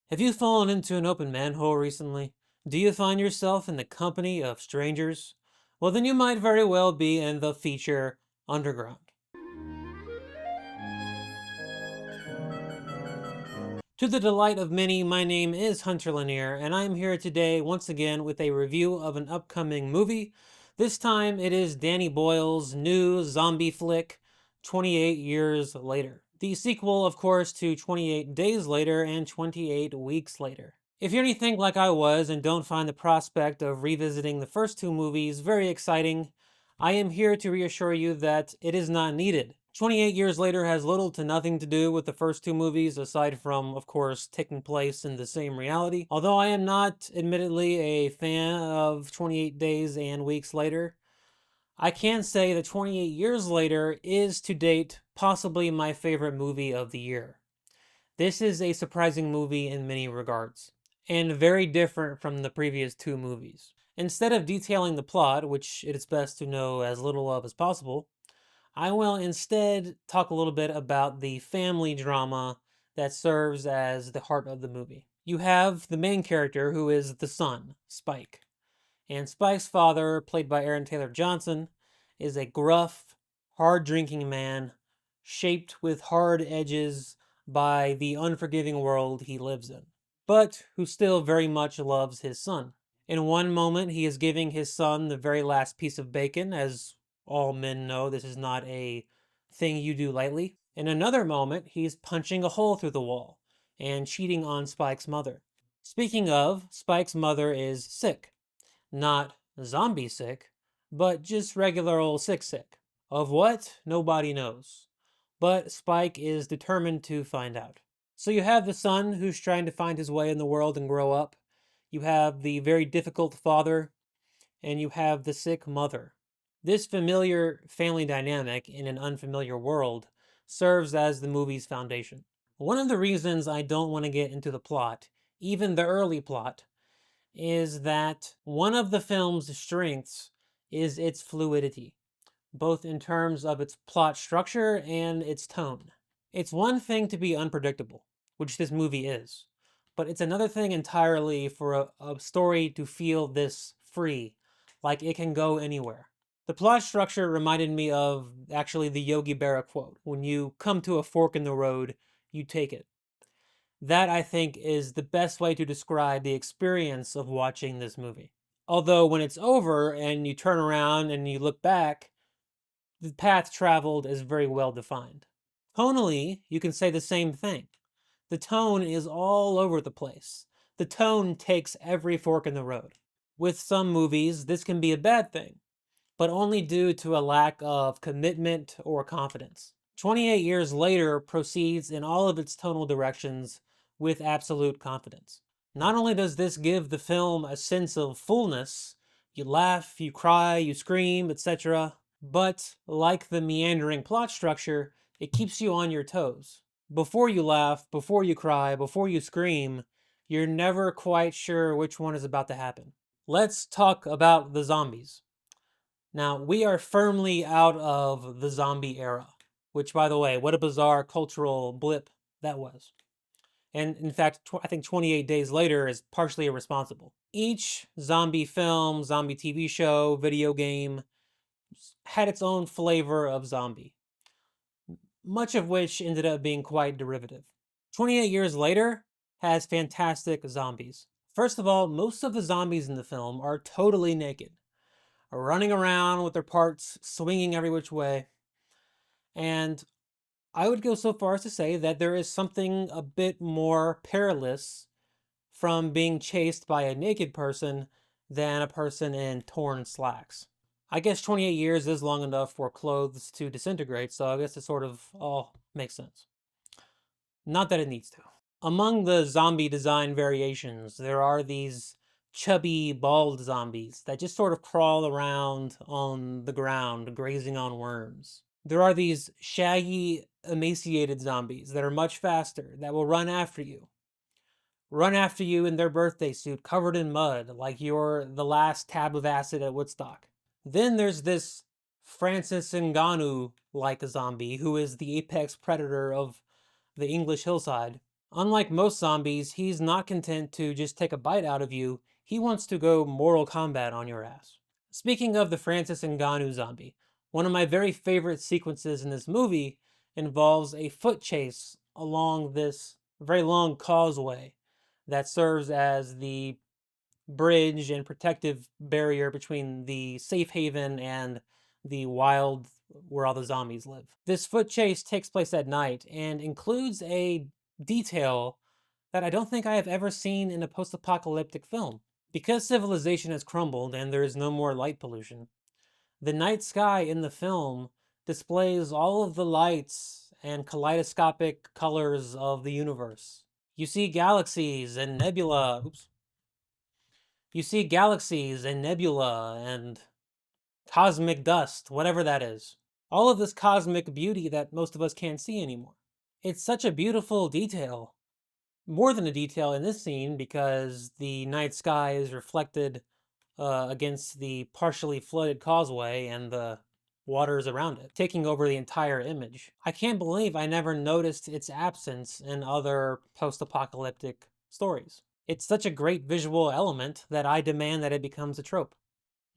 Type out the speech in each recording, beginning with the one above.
Have you fallen into an open manhole recently? Do you find yourself in the company of strangers? Well, then you might very well be in the feature Underground. To the delight of many, my name is Hunter Lanier, and I'm here today once again with a review of an upcoming movie. This time it is Danny Boyle's new zombie flick, 28 Years Later. The sequel, of course, to 28 Days Later and 28 Weeks Later. If you're anything like I was and don't find the prospect of revisiting the first two movies very exciting, I am here to reassure you that it is not needed. 28 Years Later has little to nothing to do with the first two movies, aside from, of course, taking place in the same reality. Although I am not, admittedly, a fan of 28 Days and Weeks Later, I can say that 28 Years Later is, to date, possibly my favorite movie of the year. This is a surprising movie in many regards, and very different from the previous two movies. Instead of detailing the plot, which it is best to know as little of as possible, I will instead talk a little bit about the family drama that serves as the heart of the movie. You have the main character, who is the son, Spike. And Spike's father, played by Aaron Taylor-Johnson, is a gruff, hard-drinking man, shaped with hard edges by the unforgiving world he lives in, but who still very much loves his son. In one moment, he is giving his son the very last piece of bacon. As all men know, this is not a thing you do lightly. In another moment, he's punching a hole through the wall and cheating on Spike's mother. Speaking of, Spike's mother is sick. Not zombie sick, but just regular old sick. Of what? Nobody knows. But Spike is determined to find out. So you have the son who's trying to find his way in the world and grow up. You have the very difficult father, and you have the sick mother. This familiar family dynamic in an unfamiliar world serves as the movie's foundation. One of the reasons I don't want to get into the plot, even the early plot, is that one of the film's strengths is its fluidity, both in terms of its plot structure and its tone. It's one thing to be unpredictable, which this movie is, but it's another thing entirely for a story to feel this free, like it can go anywhere. The plot structure reminded me of actually the Yogi Berra quote: when you come to a fork in the road, you take it. That, I think, is the best way to describe the experience of watching this movie. Although when it's over and you turn around and you look back, the path traveled is very well defined. Tonally, you can say the same thing. The tone is all over the place. The tone takes every fork in the road. With some movies, this can be a bad thing, but only due to a lack of commitment or confidence. 28 Years Later proceeds in all of its tonal directions with absolute confidence. Not only does this give the film a sense of fullness, you laugh, you cry, you scream, etc., but like the meandering plot structure, it keeps you on your toes. Before you laugh, before you cry, before you scream, you're never quite sure which one is about to happen. Let's talk about the zombies. Now, we are firmly out of the zombie era, which, by the way, what a bizarre cultural blip that was. And in fact, I think 28 Days Later is partially irresponsible. Each zombie film, zombie TV show, video game had its own flavor of zombie, much of which ended up being quite derivative. 28 Years Later has fantastic zombies. First of all, most of the zombies in the film are totally naked, running around with their parts swinging every which way. And I would go so far as to say that there is something a bit more perilous from being chased by a naked person than a person in torn slacks. I guess 28 years is long enough for clothes to disintegrate, so I guess it sort of all makes sense. Not that it needs to. Among the zombie design variations, there are these chubby, bald zombies that just sort of crawl around on the ground, grazing on worms. There are these shaggy, emaciated zombies that are much faster, that will run after you. Run after you in their birthday suit, covered in mud, like you're the last tab of acid at Woodstock. Then there's this Francis Ngannou-like zombie, who is the apex predator of the English hillside, Unlike most zombies, he's not content to just take a bite out of you, he wants to go Mortal Kombat on your ass. Speaking of the Francis Ngannou zombie, one of my very favorite sequences in this movie involves a foot chase along this very long causeway that serves as the bridge and protective barrier between the safe haven and the wild where all the zombies live. This foot chase takes place at night and includes a detail that I don't think I have ever seen in a post apocalyptic film. Because civilization has crumbled and there is no more light pollution, the night sky in the film displays all of the lights and kaleidoscopic colors of the universe. You see galaxies and nebula. Oops. You see galaxies and nebula and cosmic dust, whatever that is. All of this cosmic beauty that most of us can't see anymore. It's such a beautiful detail. More than a detail in this scene because the night sky is reflected against the partially flooded causeway and the waters around it, taking over the entire image. I can't believe I never noticed its absence in other post apocalyptic stories. It's such a great visual element that I demand that it becomes a trope.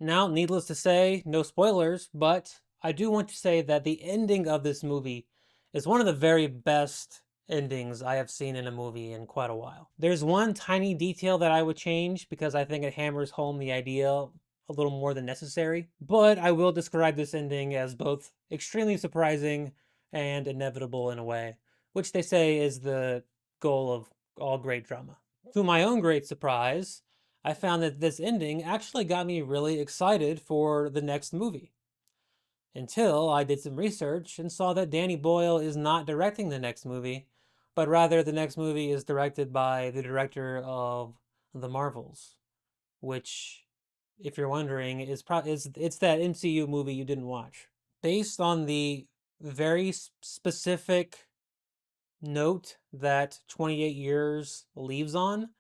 Now, needless to say, no spoilers, but I do want to say that the ending of this movie is one of the very best endings I have seen in a movie in quite a while. There's one tiny detail that I would change because I think it hammers home the idea a little more than necessary, but I will describe this ending as both extremely surprising and inevitable in a way, which they say is the goal of all great drama. To my own great surprise, I found that this ending actually got me really excited for the next movie. Until I did some research and saw that Danny Boyle is not directing the next movie, but rather the next movie is directed by the director of The Marvels, which, if you're wondering, it's that MCU movie you didn't watch. Based on the very specific note that 28 Years leaves on,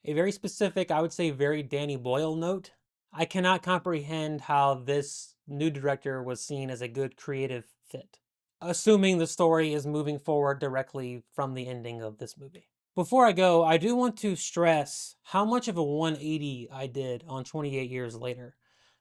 a very specific, I would say very Danny Boyle note, I cannot comprehend how this new director was seen as a good creative fit, assuming the story is moving forward directly from the ending of this movie. Before I go, I do want to stress how much of a 180 I did on 28 Years Later,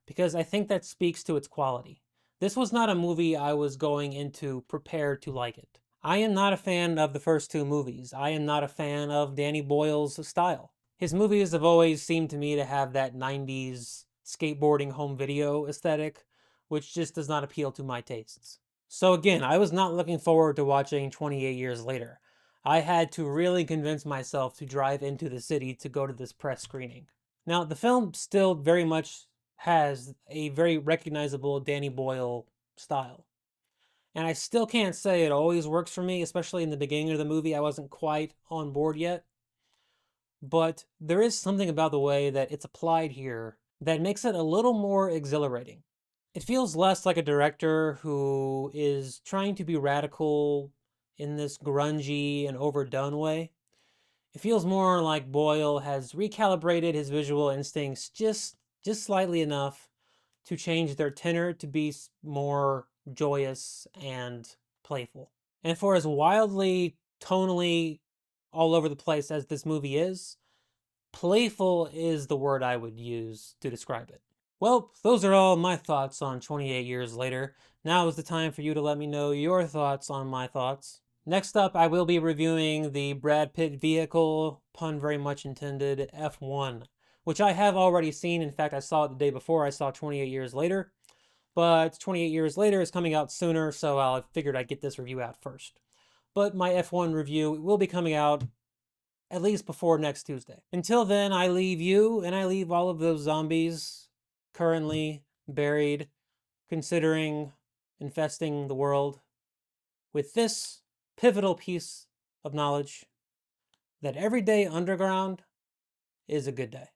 because I think that speaks to its quality. This was not a movie I was going into prepared to like it. I am not a fan of the first two movies. I am not a fan of Danny Boyle's style. His movies have always seemed to me to have that 90s skateboarding home video aesthetic, which just does not appeal to my tastes. So again, I was not looking forward to watching 28 Years Later. I had to really convince myself to drive into the city to go to this press screening. Now, the film still very much has a very recognizable Danny Boyle style. And I still can't say it always works for me, especially in the beginning of the movie. I wasn't quite on board yet. But there is something about the way that it's applied here that makes it a little more exhilarating. It feels less like a director who is trying to be radical in this grungy and overdone way. It feels more like Boyle has recalibrated his visual instincts just slightly enough to change their tenor to be more joyous and playful. And for as wildly, tonally all over the place as this movie is, playful is the word I would use to describe it. Well, those are all my thoughts on 28 Years Later. Now is the time for you to let me know your thoughts on my thoughts. Next up, I will be reviewing the Brad Pitt vehicle, pun very much intended, F1, which I have already seen. In fact, I saw it the day before I saw 28 Years Later. But 28 Years Later is coming out sooner, so I figured I'd get this review out first. But my F1 review will be coming out at least before next Tuesday. Until then, I leave you and I leave all of those zombies currently buried, considering infesting the world, with this pivotal piece of knowledge that every day underground is a good day.